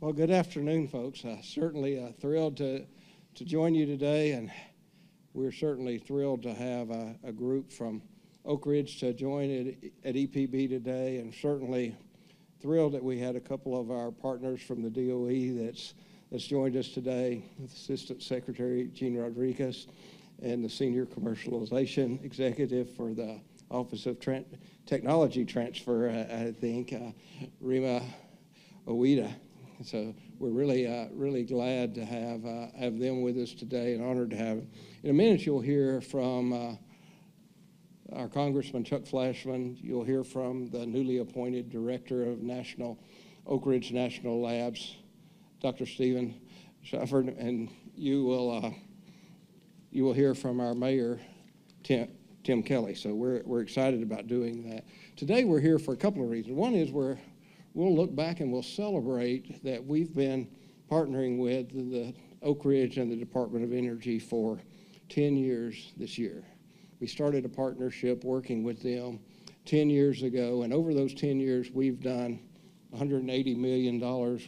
Well, good afternoon, folks. Certainly thrilled to join you today, and we're certainly thrilled to have a group from Oak Ridge to join at EPB today, and certainly thrilled that we had a couple of our partners from the DOE that's joined us today, Assistant Secretary Gene Rodriguez and the Senior Commercialization Executive for the Office of Technology Transfer, I think, Rima Owita. So we're really glad to have them with us today and honored to have them. In a minute, you'll hear from our Congressman Chuck Fleischmann. You'll hear from the newly appointed Director of Oak Ridge National Labs, Dr. Stephen Streiffer, and you will hear from our Mayor, Tim Kelly. So we're excited about doing that. Today we're here for a couple of reasons. One is we'll look back and we'll celebrate that we've been partnering with the Oak Ridge and the Department of Energy for 10 years this year. We started a partnership working with them 10 years ago, and over those 10 years, we've done $180 million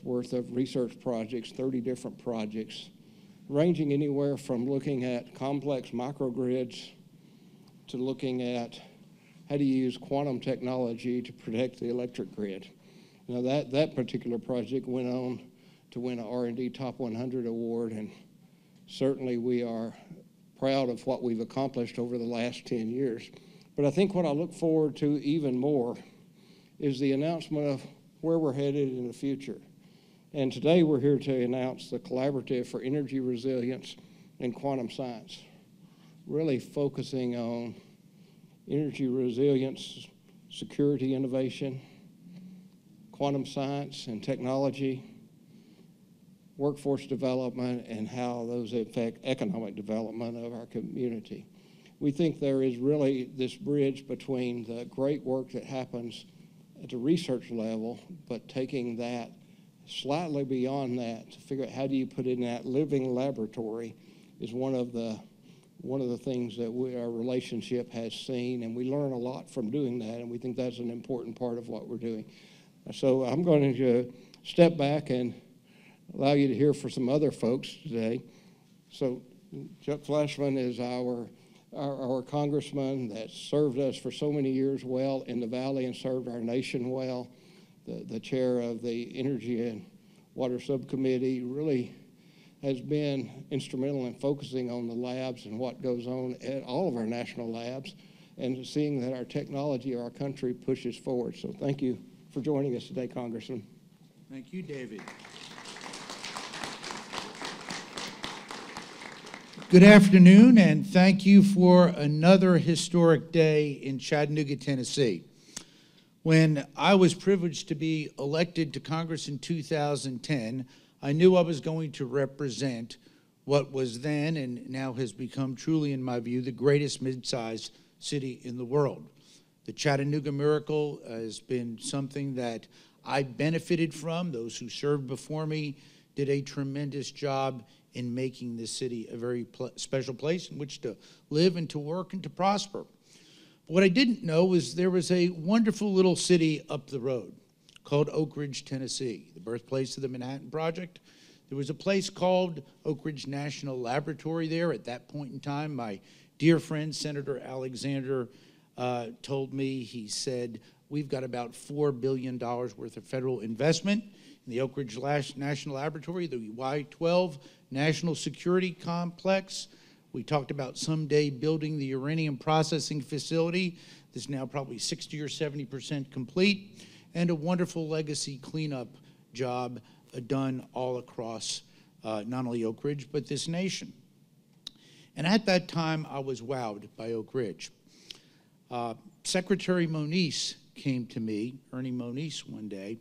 worth of research projects, 30 different projects, ranging anywhere from looking at complex microgrids to looking at how to use quantum technology to protect the electric grid. Now that particular project went on to win an R&D Top 100 award, and certainly we are proud of what we've accomplished over the last 10 years. But I think what I look forward to even more is the announcement of where we're headed in the future. And today we're here to announce the Collaborative for Energy Resilience and Quantum Science, really focusing on energy resilience, security innovation, quantum science and technology, workforce development, and how those affect economic development of our community. We think there is really this bridge between the great work that happens at the research level, but taking that slightly beyond that to figure out how do you put it in that living laboratory is one of the things that our relationship has seen, and we learn a lot from doing that, and we think that's an important part of what we're doing. So I'm going to step back and allow you to hear from some other folks today. So Chuck Fleischmann is our congressman that served us for so many years well in the Valley and served our nation well. The chair of the Energy and Water Subcommittee really has been instrumental in focusing on the labs and what goes on at all of our national labs and seeing that our technology, our country pushes forward. So thank you for joining us today, Congressman. Thank you, David. Good afternoon, and thank you for another historic day in Chattanooga, Tennessee. When I was privileged to be elected to Congress in 2010, I knew I was going to represent what was then and now has become truly, in my view, the greatest mid-sized city in the world. The Chattanooga Miracle has been something that I benefited from. Those who served before me did a tremendous job in making this city a very special place in which to live and to work and to prosper. But what I didn't know was there was a wonderful little city up the road called Oak Ridge, Tennessee, the birthplace of the Manhattan Project. There was a place called Oak Ridge National Laboratory there. At that point in time, my dear friend, Senator Alexander, told me, he said, we've got about $4 billion worth of federal investment in the Oak Ridge National Laboratory, the Y-12 National Security Complex. We talked about someday building the uranium processing facility that's now probably 60 or 70% complete, and a wonderful legacy cleanup job done all across not only Oak Ridge, but this nation. And at that time, I was wowed by Oak Ridge. Secretary Moniz came to me, Ernie Moniz, one day,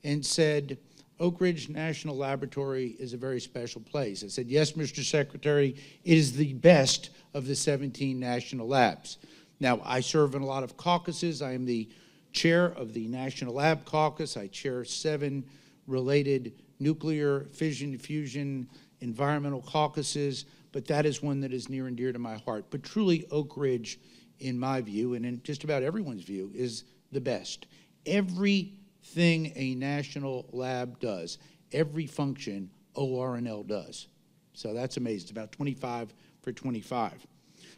and said, Oak Ridge National Laboratory is a very special place. I said, yes, Mr. Secretary, it is the best of the 17 national labs. Now, I serve in a lot of caucuses. I am the chair of the National Lab Caucus. I chair 7 related nuclear, fission, fusion, environmental caucuses, but that is one that is near and dear to my heart. But truly, Oak Ridge, in my view, and in just about everyone's view, is the best. Everything a national lab does, every function ORNL does. So that's amazing. It's about 25 for 25.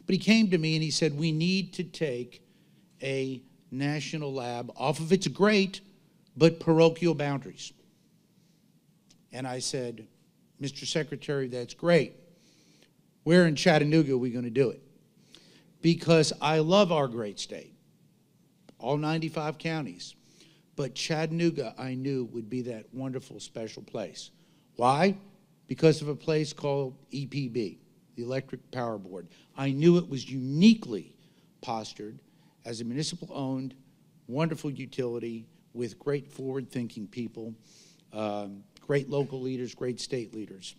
But he came to me and he said, we need to take a national lab off of its great but parochial boundaries. And I said, Mr. Secretary, that's great. Where in Chattanooga are we going to do it? Because I love our great state, all 95 counties. But Chattanooga, I knew, would be that wonderful, special place. Why? Because of a place called EPB, the Electric Power Board. I knew it was uniquely postured as a municipal-owned, wonderful utility with great forward-thinking people, great local leaders, great state leaders.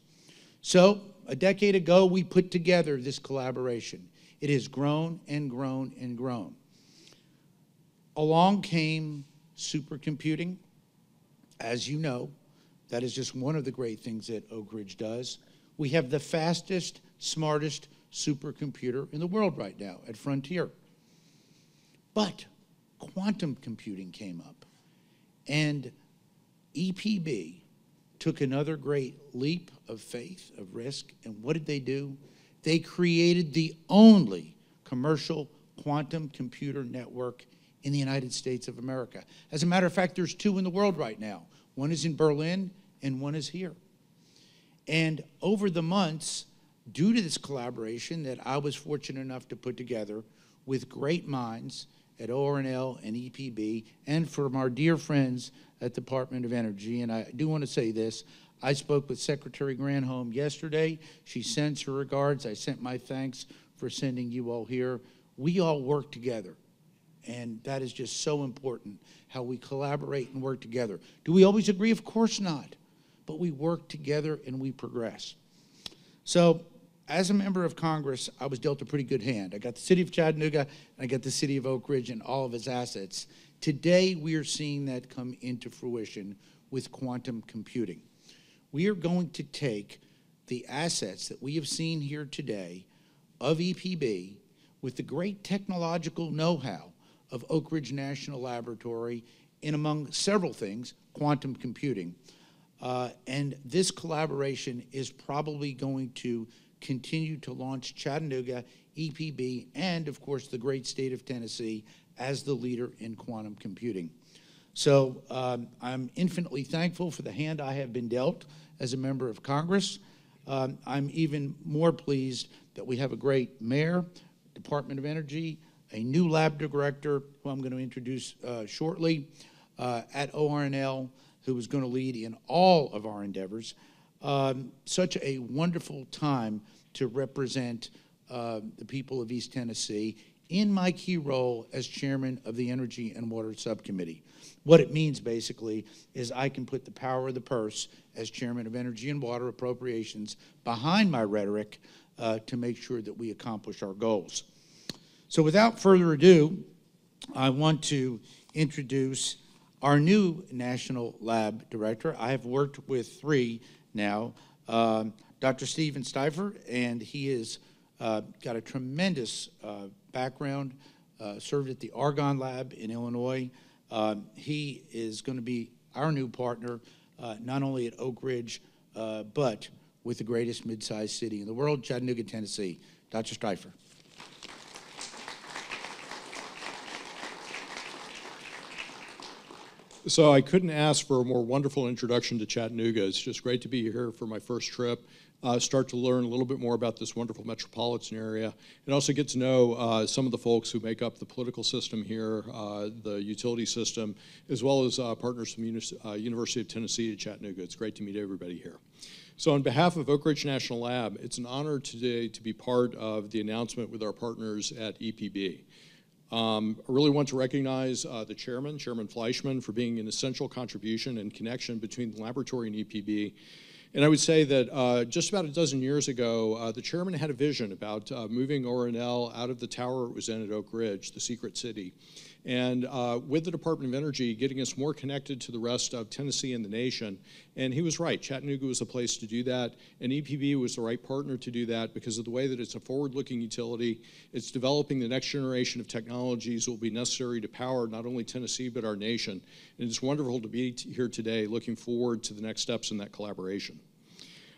So a decade ago, we put together this collaboration. It has grown and grown and grown. Along came supercomputing. As you know, that is just one of the great things that Oak Ridge does. We have the fastest, smartest supercomputer in the world right now at Frontier. But quantum computing came up, and EPB took another great leap of faith, of risk, and what did they do? They created the only commercial quantum computer network in the United States of America. As a matter of fact, there's two in the world right now. One is in Berlin, and one is here. And over the months, due to this collaboration that I was fortunate enough to put together with great minds at ORNL and EPB, and from our dear friends at the Department of Energy, and I do want to say this, I spoke with Secretary Granholm yesterday. She sends her regards. I sent my thanks for sending you all here. We all work together, and that is just so important, how we collaborate and work together. Do we always agree? Of course not. But we work together and we progress. So as a member of Congress, I was dealt a pretty good hand. I got the city of Chattanooga, and I got the city of Oak Ridge and all of its assets. Today, we are seeing that come into fruition with quantum computing. We are going to take the assets that we have seen here today of EPB with the great technological know-how of Oak Ridge National Laboratory in, among several things, quantum computing. And this collaboration is probably going to continue to launch Chattanooga, EPB, and of course the great state of Tennessee as the leader in quantum computing. So I'm infinitely thankful for the hand I have been dealt as a member of Congress. I'm even more pleased that we have a great mayor, Department of Energy, a new lab director, who I'm going to introduce shortly, at ORNL, who is going to lead in all of our endeavors. Such a wonderful time to represent the people of East Tennessee in my key role as chairman of the Energy and Water Subcommittee. What it means, basically, is I can put the power of the purse as chairman of Energy and Water Appropriations behind my rhetoric to make sure that we accomplish our goals. So without further ado, I want to introduce our new National Lab Director. I have worked with three now, Dr. Stephen Streiffer, and he has got a tremendous background, served at the Argonne Lab in Illinois. He is going to be our new partner, not only at Oak Ridge, but with the greatest mid-sized city in the world, Chattanooga, Tennessee. Dr. Streiffer. So I couldn't ask for a more wonderful introduction to Chattanooga. It's just great to be here for my first trip, start to learn a little bit more about this wonderful metropolitan area, and also get to know some of the folks who make up the political system here, the utility system, as well as partners from University of Tennessee at Chattanooga. It's great to meet everybody here. So on behalf of Oak Ridge National Lab, it's an honor today to be part of the announcement with our partners at EPB. I really want to recognize the chairman, Chairman Fleischmann, for being an essential contribution and connection between the laboratory and EPB. And I would say that just about a dozen years ago, the chairman had a vision about moving ORNL out of the tower it was in at Oak Ridge, the secret city, and with the Department of Energy, getting us more connected to the rest of Tennessee and the nation. And he was right. Chattanooga was a place to do that, and EPB was the right partner to do that because of the way that it's a forward-looking utility. It's developing the next generation of technologies that will be necessary to power not only Tennessee but our nation. And it's wonderful to be here today, looking forward to the next steps in that collaboration.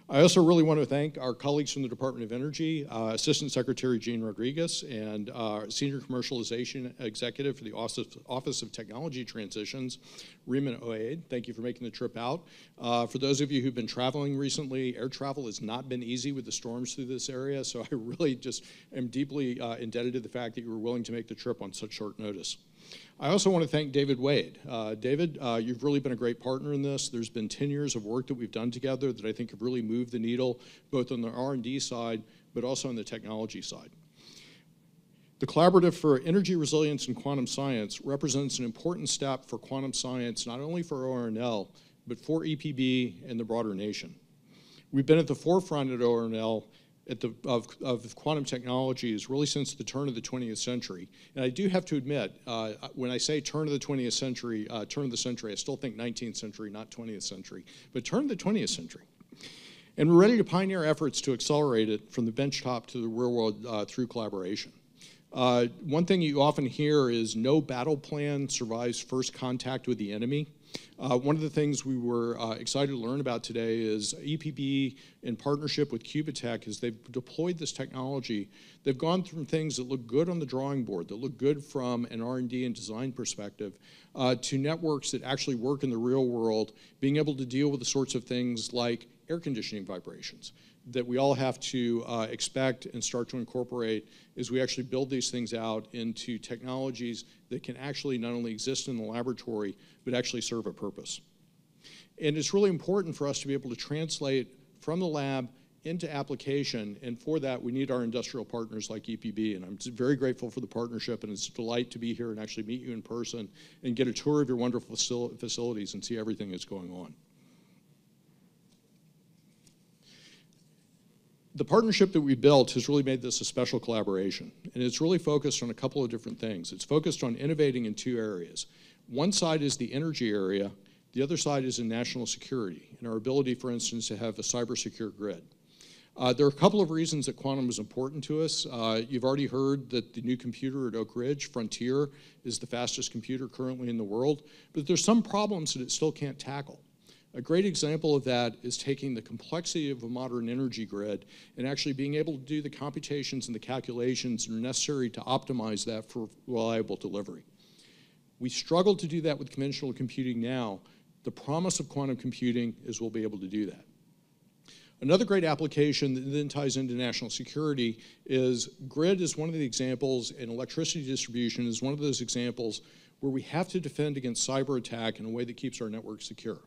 I also really want to thank our colleagues from the Department of Energy, Assistant Secretary Gene Rodriguez, and Senior Commercialization Executive for the Office of Technology Transitions, Rima Oaid. Thank you for making the trip out. For those of you who've been traveling recently, air travel has not been easy with the storms through this area, so I really just am deeply indebted to the fact that you were willing to make the trip on such short notice. I also want to thank David Wade. David, you've really been a great partner in this. There's been 10 years of work that we've done together that I think have really moved the needle, both on the R&D side, but also on the technology side. The Collaborative for Energy Resilience and Quantum Science represents an important step for quantum science, not only for ORNL, but for EPB and the broader nation. We've been at the forefront at ORNL of quantum technologies really since the turn of the 20th century. And I do have to admit, when I say turn of the 20th century, turn of the century, I still think 19th century, not 20th century, but turn of the 20th century. And we're ready to pioneer efforts to accelerate it from the benchtop to the real world through collaboration. One thing you often hear is no battle plan survives first contact with the enemy. One of the things we were excited to learn about today is EPB, in partnership with Cubatech, as they've deployed this technology, they've gone from things that look good on the drawing board, that look good from an R&D and design perspective, to networks that actually work in the real world, being able to deal with the sorts of things like air conditioning vibrations that we all have to expect and start to incorporate as we actually build these things out into technologies that can actually not only exist in the laboratory, but actually serve a purpose. And it's really important for us to be able to translate from the lab into application, and for that we need our industrial partners like EPB, and I'm very grateful for the partnership, and it's a delight to be here and actually meet you in person and get a tour of your wonderful facilities and see everything that's going on. The partnership that we built has really made this a special collaboration, and it's really focused on a couple of different things. It's focused on innovating in two areas. One side is the energy area, the other side is in national security, and our ability, for instance, to have a cyber-secure grid. There are a couple of reasons that quantum is important to us. You've already heard that the new computer at Oak Ridge, Frontier, is the fastest computer currently in the world, but there's some problems that it still can't tackle. A great example of that is taking the complexity of a modern energy grid and actually being able to do the computations and the calculations that are necessary to optimize that for reliable delivery. We struggle to do that with conventional computing now. The promise of quantum computing is we'll be able to do that. Another great application that then ties into national security is grid is one of the examples, and electricity distribution is one of those examples where we have to defend against cyber attack in a way that keeps our network secure.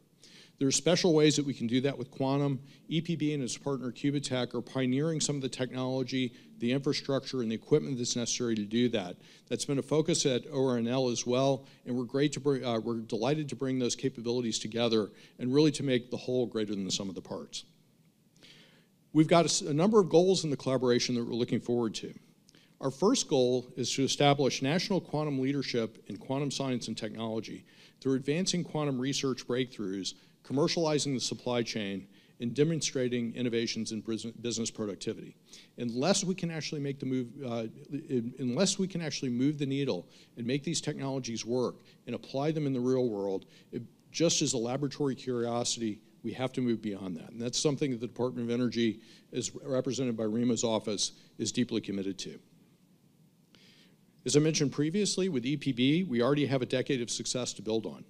There are special ways that we can do that with quantum. EPB and its partner Cubatech are pioneering some of the technology, the infrastructure, and the equipment that's necessary to do that. That's been a focus at ORNL as well, and we're delighted to bring those capabilities together and really to make the whole greater than the sum of the parts. We've got a number of goals in the collaboration that we're looking forward to. Our first goal is to establish national quantum leadership in quantum science and technology through advancing quantum research breakthroughs, commercializing the supply chain, and demonstrating innovations in business productivity. Unless we can actually make the move, unless we can actually move the needle and make these technologies work and apply them in the real world, just as a laboratory curiosity, we have to move beyond that. And that's something that the Department of Energy, as represented by Rima's office, is deeply committed to. As I mentioned previously, with EPB, we already have a decade of success to build on.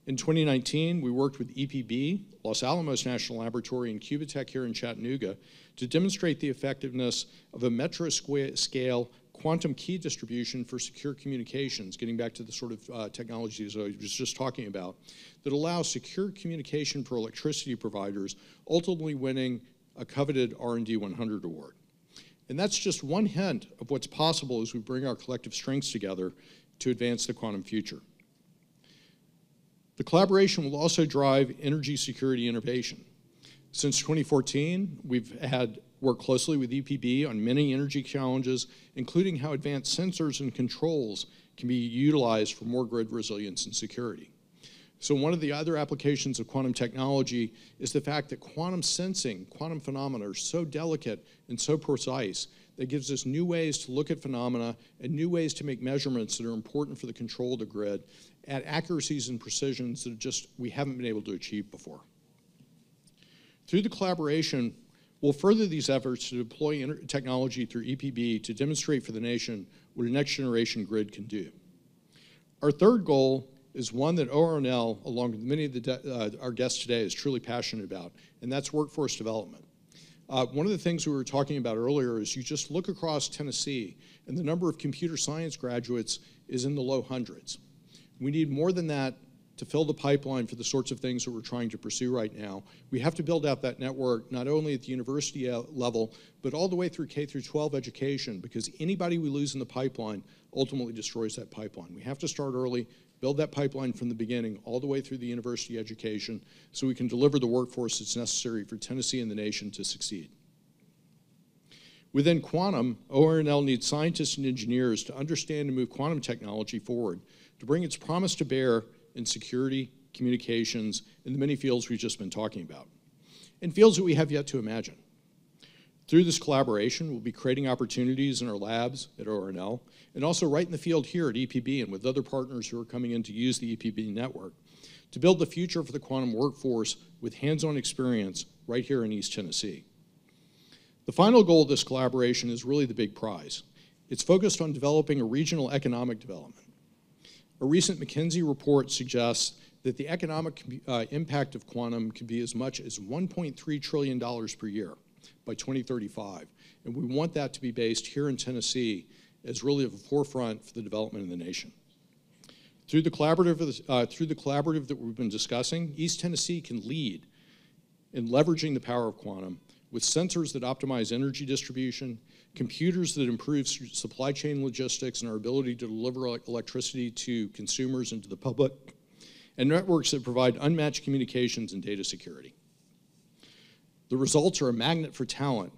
In 2019, we worked with EPB, Los Alamos National Laboratory, and Cubatech here in Chattanooga to demonstrate the effectiveness of a metro-scale quantum key distribution for secure communications, getting back to the sort of technologies I was just talking about, that allows secure communication for electricity providers, ultimately winning a coveted R&D 100 award. And that's just one hint of what's possible as we bring our collective strengths together to advance the quantum future. The collaboration will also drive energy security innovation. Since 2014, we've worked closely with EPB on many energy challenges, including how advanced sensors and controls can be utilized for more grid resilience and security. So one of the other applications of quantum technology is the fact that quantum sensing, quantum phenomena are so delicate and so precise that gives us new ways to look at phenomena and new ways to make measurements that are important for the control of the grid at accuracies and precisions that we haven't been able to achieve before. Through the collaboration, we'll further these efforts to deploy technology through EPB to demonstrate for the nation what a next generation grid can do. Our third goal is one that ORNL, along with many of our guests today, is truly passionate about, and that's workforce development. One of the things we were talking about earlier is you just look across Tennessee, and the number of computer science graduates is in the low hundreds. We need more than that to fill the pipeline for the sorts of things that we're trying to pursue right now. We have to build out that network, not only at the university level, but all the way through K through 12 education, because anybody we lose in the pipeline ultimately destroys that pipeline. We have to start early, build that pipeline from the beginning, all the way through the university education, so we can deliver the workforce that's necessary for Tennessee and the nation to succeed. Within quantum, ORNL needs scientists and engineers to understand and move quantum technology forward, to bring its promise to bear in security, communications, and the many fields we've just been talking about, and fields that we have yet to imagine. Through this collaboration, we'll be creating opportunities in our labs at ORNL, and also right in the field here at EPB and with other partners who are coming in to use the EPB network, to build the future for the quantum workforce with hands-on experience right here in East Tennessee. The final goal of this collaboration is really the big prize. It's focused on developing a regional economic development. A recent McKinsey report suggests that the economic impact of quantum could be as much as $1.3 trillion per year by 2035. And we want that to be based here in Tennessee as really at the forefront for the development of the nation. Through the collaborative that we've been discussing, East Tennessee can lead in leveraging the power of quantum with sensors that optimize energy distribution, computers that improve supply chain logistics and our ability to deliver electricity to consumers and to the public, and networks that provide unmatched communications and data security. The results are a magnet for talent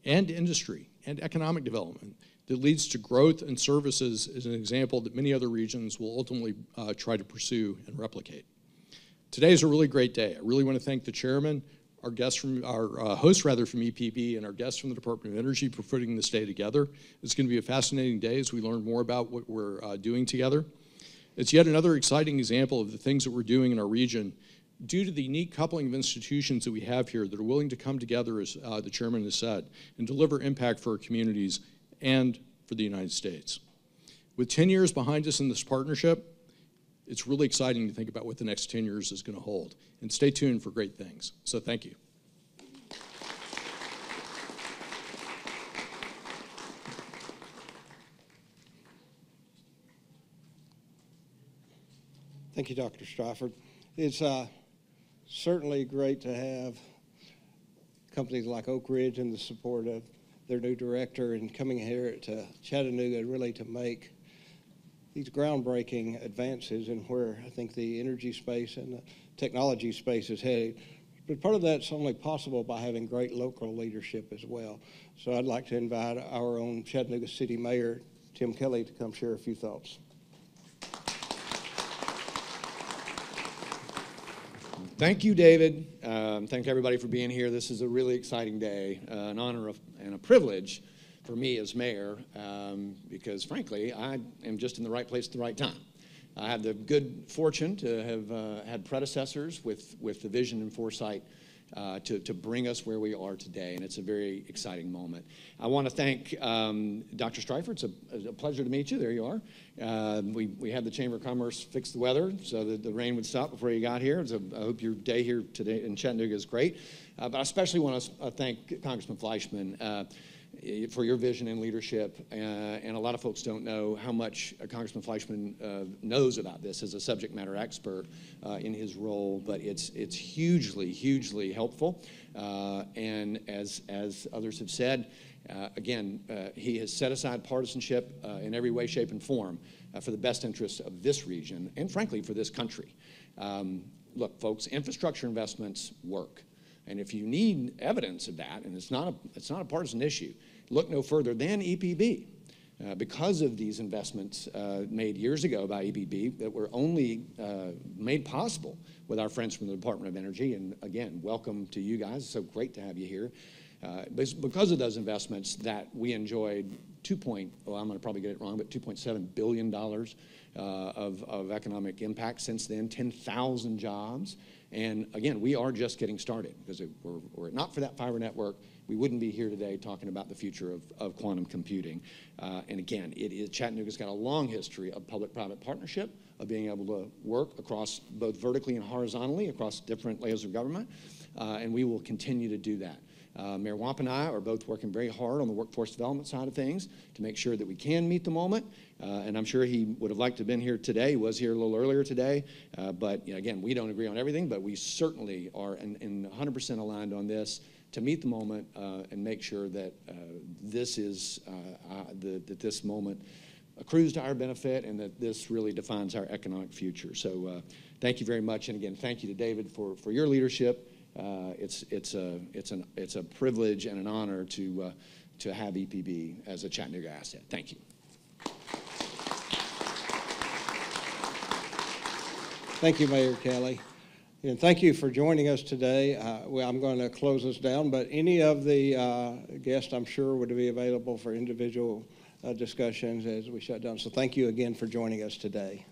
and industry and economic development that leads to growth and services as an example that many other regions will ultimately try to pursue and replicate. Today is a really great day. I really want to thank the chairman, our hosts from EPB, and our guests from the Department of Energy for putting this day together. It's going to be a fascinating day as we learn more about what we're doing together. It's yet another exciting example of the things that we're doing in our region due to the unique coupling of institutions that we have here that are willing to come together, as the chairman has said, and deliver impact for our communities and for the United States. With 10 years behind us in this partnership, it's really exciting to think about what the next 10 years is going to hold. And stay tuned for great things. So thank you. Thank you, Dr. Streiffer. It's certainly great to have companies like Oak Ridge and the support of their new director and coming here to Chattanooga really to make these groundbreaking advances in where I think the energy space and the technology space is headed. But part of that's only possible by having great local leadership as well. So I'd like to invite our own Chattanooga City Mayor, Tim Kelly, to come share a few thoughts. Thank you, David. Thank everybody for being here. This is a really exciting day, an honor and a privilege for me as mayor, because frankly, I am just in the right place at the right time. I had the good fortune to have had predecessors with the vision and foresight to bring us where we are today, and it's a very exciting moment. I want to thank Dr. Streiffer. It's a pleasure to meet you. There you are. We had the Chamber of Commerce fix the weather so that the rain would stop before you got here. So I hope your day here today in Chattanooga is great. But I especially want to thank Congressman Fleischmann for your vision and leadership, and a lot of folks don't know how much Congressman Fleischmann knows about this as a subject matter expert in his role, but it's hugely, hugely helpful, and as others have said, again, he has set aside partisanship in every way, shape, and form for the best interests of this region, and frankly, for this country. Look, folks, infrastructure investments work. And if you need evidence of that, and it's not a partisan issue, look no further than EPB. Because of these investments made years ago by EPB that were only made possible with our friends from the Department of Energy. And again, welcome to you guys. It's so great to have you here. Because of those investments that we enjoyed I'm going to probably get it wrong, but $2.7 billion of economic impact since then, 10,000 jobs. And again, we are just getting started, because were it not for that fiber network, we wouldn't be here today talking about the future of quantum computing. And again, Chattanooga's got a long history of public-private partnership, of being able to work across both vertically and horizontally across different layers of government, and we will continue to do that. Mayor Wamp and I are both working very hard on the workforce development side of things to make sure that we can meet the moment. And I'm sure he would have liked to have been here today. He was here a little earlier today. But again, we don't agree on everything, but we certainly are in 100% aligned on this to meet the moment and make sure that that this moment accrues to our benefit, and that this really defines our economic future. So thank you very much. And again, thank you to David for your leadership. It's a privilege and an honor to have EPB as a Chattanooga asset. Thank you. Thank you, Mayor Kelly. And thank you for joining us today. I'm going to close this down, but any of the guests, I'm sure, would be available for individual discussions as we shut down. So thank you again for joining us today.